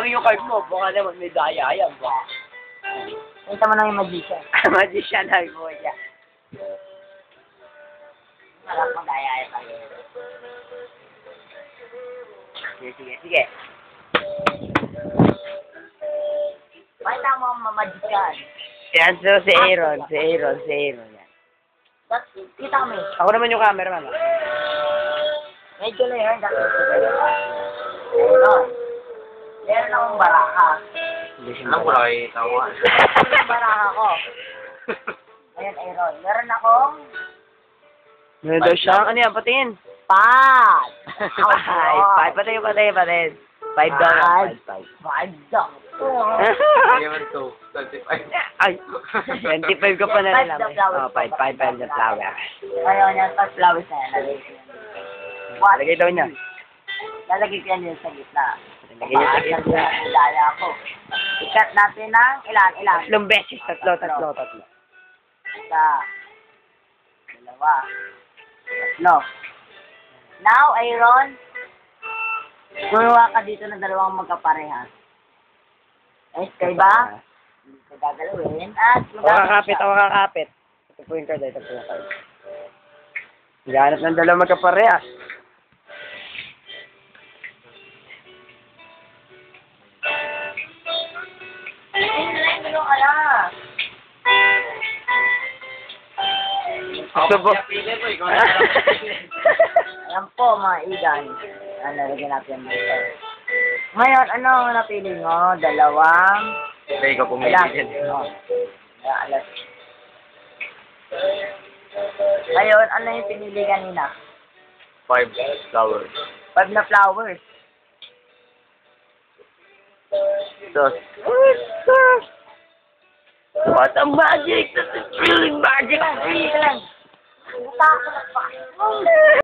lang yung card mo. Baka naman may daya yan. Kita mo na yung magician. Magician na mo siya. Harap mo daya tayo. Sige. Pakita mo ang magician. Yan, so si Aaron. Yan. Tapos, kita mo. Ako naman yung cameraman. Medyo na yun. Ayun. Meron akong baraka. Alam ko lang eh, tawa. Ito yung baraka ko. Ayan, Aaron. Meron akong Meron daw siya. Ano yan? Patingin. Pat! Five. Patingin. $5. $5. Yaman to, 25. Ay, 25 ka pa na Five lang. the flowers. Oh, 5 the flower. Ngayon, yan. Tapos flowers na yan. Lagay daw niya. Lalagay ko yan yun sa gitna. Lagay niya sa gitna. Daya ko. Ikat natin ng ilan. Tatlong beses. Tatlo. Isa. Dalawa. Tatlo. Now, Aaron, gumawa ka dito ng dalawang magkaparehas. Okay ba? Hindi ka gagalawin. At Ako kakapit. Ito po yung card. Ganap ng dalawang magkaparehas. Gusto po. Ayan po, mga igan. Lalagyan natin dito. Ngayon, ano ang napili mo? Dalawang... Hindi ka pumili Alas. yan. Oh. Alas. Ngayon, ano yung pinili kanina? 5 flowers. 5 na flowers. Sus. What a magic! That's a thrilling magic! Lang. Takot pa.